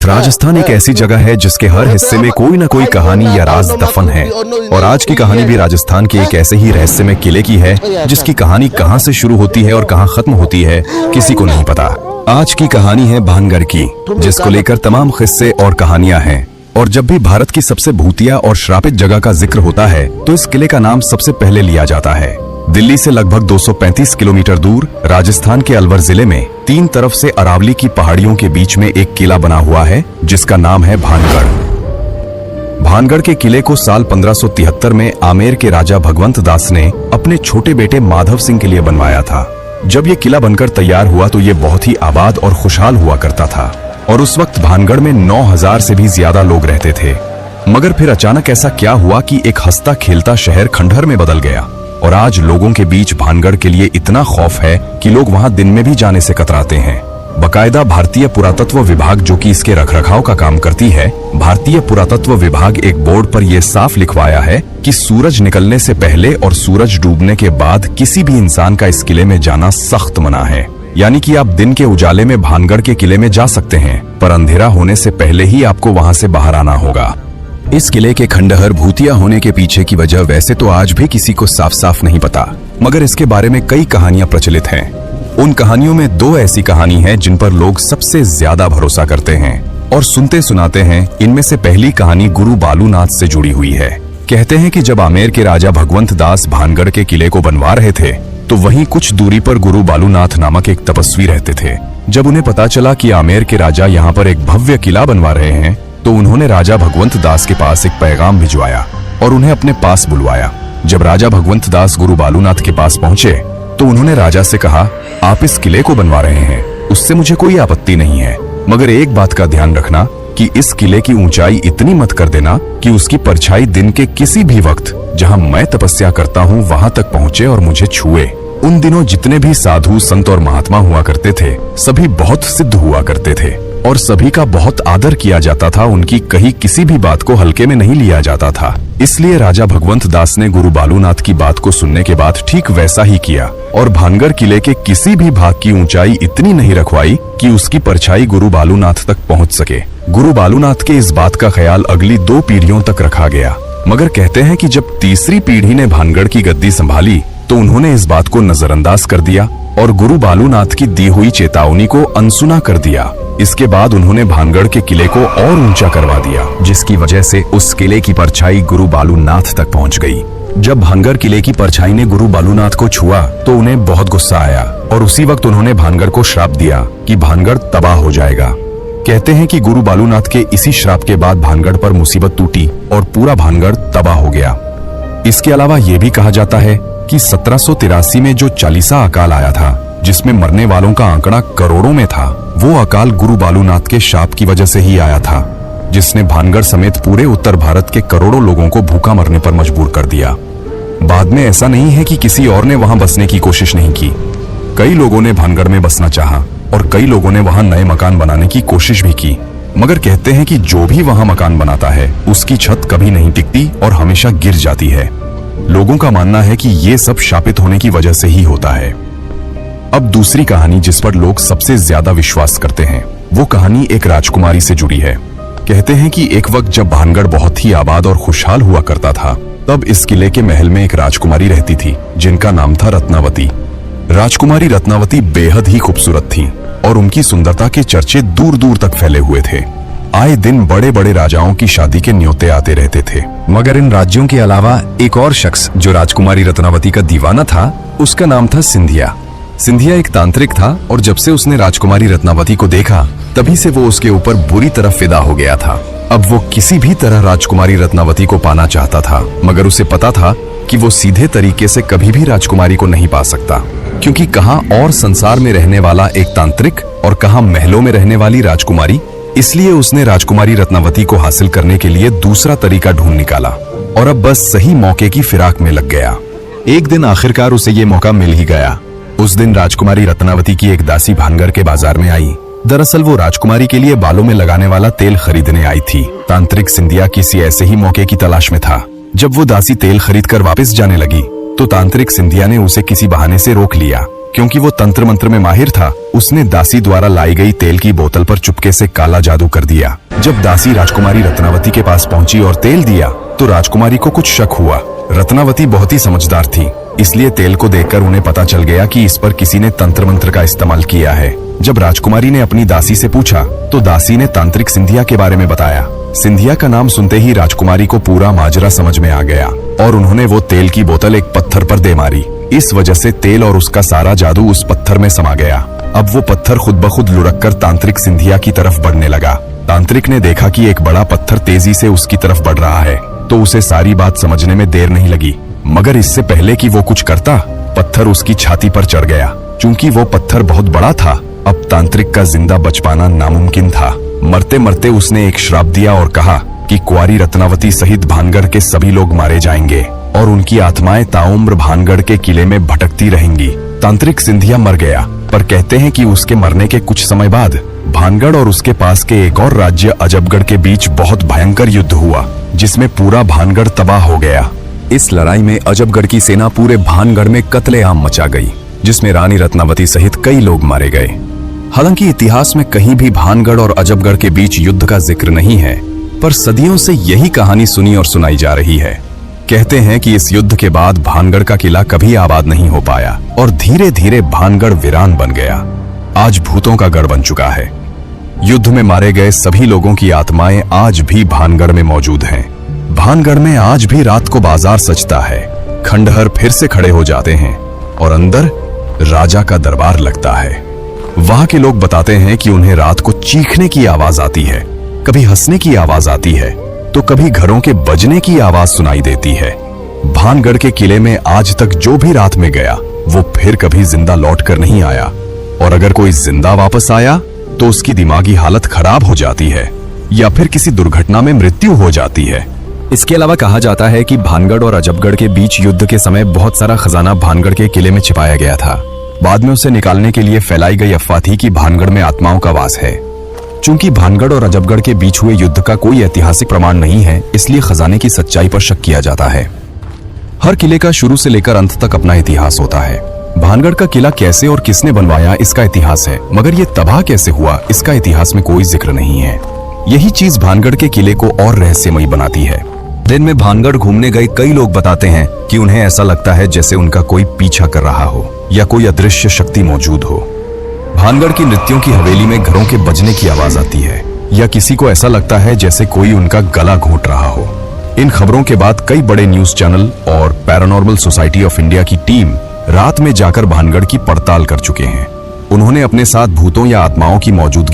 राजस्थान एक ऐसी जगह है जिसके हर हिस्से में कोई ना कोई कहानी या राज दफन है। और आज की कहानी भी राजस्थान के एक ऐसे ही रहस्यमय किले की है जिसकी कहानी कहां से शुरू होती है और कहां खत्म होती है किसी को नहीं पता। आज की कहानी है भानगढ़ की, जिसको लेकर तमाम किस्से और कहानियां हैं। और जब भी भारत की सबसे भूतिया और श्रापित जगह का जिक्र होता है तो इस किले का नाम सबसे पहले लिया जाता है। दिल्ली से लगभग 235 किलोमीटर दूर राजस्थान के अलवर जिले में तीन तरफ से अरावली की पहाड़ियों के बीच में एक किला बना हुआ है जिसका नाम है भानगढ़। भानगढ़ के किले को साल 1573 में आमेर के राजा भगवंत दास ने अपने छोटे बेटे माधव सिंह के लिए बनवाया था। जब ये किला बनकर तैयार हुआ तो ये बहुत ही आबाद और खुशहाल हुआ करता था और उस वक्त भानगढ़ में 9000 से भी ज्यादा लोग रहते थे। मगर फिर अचानक ऐसा क्या हुआ कि एक हंसता खेलता शहर खंडहर में बदल गया और आज लोगों के बीच भानगढ़ के लिए इतना खौफ है कि लोग वहां दिन में भी जाने से कतराते हैं। बकायदा भारतीय पुरातत्व विभाग, जो कि इसके रखरखाव का काम करती है, भारतीय पुरातत्व विभाग एक बोर्ड पर यह साफ लिखवाया है कि सूरज निकलने से पहले और सूरज डूबने के बाद किसी भी इंसान का इस किले में जाना सख्त मना है। यानी कि आप दिन के उजाले में भानगढ़ के किले में जा सकते हैं, पर अंधेरा होने से पहले ही आपको वहां से बाहर आना होगा। इस किले के खंडहर भूतिया होने के पीछे की वजह वैसे तो आज भी किसी को साफ साफ नहीं पता, मगर इसके बारे में कई कहानियां प्रचलित हैं। उन कहानियों में दो ऐसी कहानी हैं जिन पर लोग सबसे ज्यादा भरोसा करते हैं और सुनते सुनाते हैं। इनमें से पहली कहानी गुरु बालूनाथ से जुड़ी हुई है। कहते हैं कि जब आमेर के राजा भगवंत दास भानगढ़ के किले को बनवा रहे थे तो वहीं कुछ दूरी पर गुरु बालूनाथ नामक एक तपस्वी रहते थे। जब उन्हें पता चला कि आमेर के राजा यहाँ पर एक भव्य किला बनवा रहे हैं तो उन्होंने राजा भगवंत दास के पास एक पैगाम भिजवाया और उन्हें अपने पास बुलवाया। जब राजा भगवंत दास गुरु बालूनाथ के पास पहुंचे तो उन्होंने राजा से कहा, आप इस किले को बनवा रहे हैं, उससे मुझे कोई आपत्ति नहीं है, मगर एक बात का ध्यान रखना कि इस किले की ऊंचाई इतनी मत कर देना कि उसकी परछाई दिन के किसी भी वक्त जहां मैं तपस्या करता हूं वहां तक पहुंचे और मुझे छुए। उन दिनों जितने भी साधु संत और महात्मा हुआ करते थे सभी बहुत सिद्ध हुआ करते थे और सभी का बहुत आदर किया जाता था। उनकी कही किसी भी बात को हल्के में नहीं लिया जाता था। इसलिए राजा भगवंत दास ने गुरु बालूनाथ की बात को सुनने के बाद ठीक वैसा ही किया और भानगढ़ किले के किसी भी भाग की ऊंचाई इतनी नहीं रखवाई कि उसकी परछाई गुरु बालूनाथ तक पहुंच सके। गुरु बालूनाथ के इस बात का ख्याल अगली 2 पीढ़ियों तक रखा गया, मगर कहते हैं कि जब तीसरी पीढ़ी ने भानगढ़ की गद्दी संभाली तो उन्होंने इस बात को नजरअंदाज कर दिया और गुरु बालूनाथ की दी हुई चेतावनी को अनसुना कर दिया। इसके बाद उन्होंने भानगढ़ के किले को और ऊंचा करवा दिया, जिसकी वजह से उस किले की परछाई गुरु बालूनाथ तक पहुंच गई। जब भानगढ़ किले की परछाई ने गुरु बालूनाथ को छुआ तो उन्हें बहुत गुस्सा आया और उसी वक्त उन्होंने भानगढ़ को श्राप दिया कि भानगढ़ तबाह हो जाएगा। कहते हैं कि गुरु बालूनाथ के इसी श्राप के बाद भानगढ़ पर मुसीबत टूटी और पूरा भानगढ़ तबाह हो गया। इसके अलावा ये भी कहा जाता है कि 1783 में जो चालीसा अकाल आया था, जिसमें मरने वालों का आंकड़ा करोड़ों में था, वो अकाल गुरु बालूनाथ के शाप की वजह से ही आया था, जिसने भानगढ़ समेत पूरे उत्तर भारत के करोड़ों लोगों को भूखा मरने पर मजबूर कर दिया। बाद में ऐसा नहीं है कि किसी और ने वहां बसने की कोशिश नहीं की। कई लोगों ने भानगढ़ में बसना चाहा और कई लोगों ने वहां नए मकान बनाने की कोशिश भी की, मगर कहते हैं कि जो भी वहां मकान बनाता है उसकी छत कभी नहीं टिकती और हमेशा गिर जाती है। लोगों का मानना है कि ये सब शापित होने की वजह से ही होता है। अब दूसरी कहानी जिस पर लोग सबसे ज्यादा विश्वास करते हैं वो कहानी एक राजकुमारी से जुड़ी है। कहते हैं कि एक वक्त जब भानगढ़ बहुत ही आबाद और खुशहाल हुआ करता था तब इस किले के महल में एक राजकुमारी रहती थी जिनका नाम था रत्नावती। राजकुमारी रत्नावती बेहद ही खूबसूरत थी और उनकी सुंदरता के चर्चे दूर दूर तक फैले हुए थे। आए दिन बड़े बड़े राजाओं की शादी के न्योते आते रहते थे, मगर इन राज्यों के अलावा एक और शख्स जो राजकुमारी रत्नावती का दीवाना था उसका नाम था सिंधिया। सिंधिया एक तांत्रिक था और जब से उसने राजकुमारी रत्नावती को देखा तभी से वो उसके ऊपर बुरी तरह फिदा हो गया था। अब वो किसी भी तरह राजकुमारी रत्नावती को पाना चाहता था, मगर उसे पता था कि वो सीधे तरीके से कभी भी राजकुमारी को नहीं पा सकता, क्योंकि कहाँ और संसार में रहने वाला एक तांत्रिक और कहाँ महलों में रहने वाली राजकुमारी। इसलिए उसने राजकुमारी रत्नावती को हासिल करने के लिए दूसरा तरीका ढूंढ निकाला और अब बस सही मौके की फिराक में लग गया। एक दिन आखिरकार उसे ये मौका मिल ही गया। उस दिन राजकुमारी रत्नावती की एक दासी भानगढ़ के बाजार में आई। दरअसल वो राजकुमारी के लिए बालों में लगाने वाला तेल खरीदने आई थी। तांत्रिक सिंधिया किसी ऐसे ही मौके की तलाश में था। जब वो दासी तेल खरीद कर वापस जाने लगी तो तांत्रिक सिंधिया ने उसे किसी बहाने से रोक लिया क्योंकि वो तंत्र मंत्र में माहिर था, उसने दासी द्वारा लाई गई तेल की बोतल पर चुपके से काला जादू कर दिया। जब दासी राजकुमारी रत्नावती के पास पहुंची और तेल दिया तो राजकुमारी को कुछ शक हुआ। रत्नावती बहुत ही समझदार थी, इसलिए तेल को देखकर उन्हें पता चल गया कि इस पर किसी ने तंत्र मंत्र का इस्तेमाल किया है। जब राजकुमारी ने अपनी दासी से पूछा तो दासी ने तांत्रिक सिंधिया के बारे में बताया। सिंधिया का नाम सुनते ही राजकुमारी को पूरा माजरा समझ में आ गया और उन्होंने वो तेल की बोतल एक पत्थर पर दे मारी। इस वजह से तेल और उसका सारा जादू उस पत्थर में समा गया। अब वो पत्थर खुद ब खुद लुढ़क कर तांत्रिक सिंधिया की तरफ बढ़ने लगा। तांत्रिक ने देखा कि एक बड़ा पत्थर तेजी से उसकी तरफ बढ़ रहा है, तो उसे सारी बात समझने में देर नहीं लगी। मगर इससे पहले कि वो कुछ करता, पत्थर उसकी छाती पर चढ़ गया। चूंकि वो पत्थर बहुत बड़ा था, अब तांत्रिक का जिंदा बच पाना नामुमकिन था। मरते मरते उसने एक श्राप दिया और कहा कि कुंवारी रत्नावती सहित भानगढ़ के सभी लोग मारे जाएंगे और उनकी आत्माएं ताउम्र भानगढ़ के किले में भटकती रहेंगी। तांत्रिक सिंधिया मर गया, पर कहते हैं कि उसके मरने के कुछ समय बाद भानगढ़ और उसके पास के एक और राज्य अजबगढ़ के बीच बहुत भयंकर युद्ध हुआ, जिसमें पूरा भानगढ़ तबाह हो गया। इस लड़ाई में अजबगढ़ की सेना पूरे भानगढ़ में कत्लेआम मचा गई, जिसमें रानी रत्नावती सहित कई लोग मारे गए। हालांकि इतिहास में कहीं भी भानगढ़ और अजबगढ़ के बीच युद्ध का जिक्र नहीं है, पर सदियों से यही कहानी सुनी और सुनाई जा रही है। कहते हैं कि इस युद्ध के बाद भानगढ़ का किला कभी आबाद नहीं हो पाया और धीरे धीरे भानगढ़ वीरान बन गया। आज भूतों का गढ़ बन चुका है। युद्ध में मारे गए सभी लोगों की आत्माएं आज भी भानगढ़ में मौजूद हैं। भानगढ़ में आज भी रात को बाजार सजता है, खंडहर फिर से खड़े हो जाते हैं और अंदर राजा का दरबार लगता है। वहां के लोग बताते हैं कि उन्हें रात को चीखने की आवाज आती है, कभी हंसने की आवाज आती है, तो कभी घरों के बजने की आवाज सुनाई देती है। भानगढ़ के किले में आज तक जो भी रात में गया वो फिर कभी जिंदा लौट कर नहीं आया, और अगर कोई जिंदा वापस आया तो उसकी दिमागी हालत खराब हो जाती है या फिर किसी दुर्घटना में मृत्यु हो जाती है। इसके अलावा कहा जाता है कि भानगढ़ और अजबगढ़ के बीच युद्ध के समय बहुत सारा खजाना भानगढ़ के किले में छिपाया गया था। बाद में उसे निकालने के लिए फैलाई गई अफवाह थी कि भानगढ़ में आत्माओं का वास है। चूंकि भानगढ़ और अजबगढ़ के बीच हुए युद्ध का कोई ऐतिहासिक प्रमाण नहीं है, इसलिए खजाने की सच्चाई पर शक किया जाता है। हर किले का शुरू से लेकर अंत तक अपना इतिहास होता है। भानगढ़ का किला कैसे और किसने बनवाया इसका इतिहास है, मगर ये तबाह कैसे हुआ इसका इतिहास में कोई जिक्र नहीं है। यही चीज भानगढ़ के किले को और रहस्यमयी बनाती है। दिन में भानगढ़ घूमने गए कई लोग बताते हैं कि उन्हें ऐसा लगता है जैसे उनका कोई पीछा कर रहा हो या कोई अदृश्य शक्ति मौजूद हो। भानगढ़ की नृत्यों की हवेली में घरों के बजने की आवाज आती है या किसी को ऐसा लगता है जैसे कोई उनका गला घोंट रहा हो। इन खबरों के बाद कई बड़े न्यूज चैनल और पैरानॉर्मल सोसाइटी ऑफ इंडिया की टीम रात में जाकर भानगढ़ की पड़ताल कर चुके हैं। उन्होंने अपने साथ भूतों या आत्माओं की मौजूदगी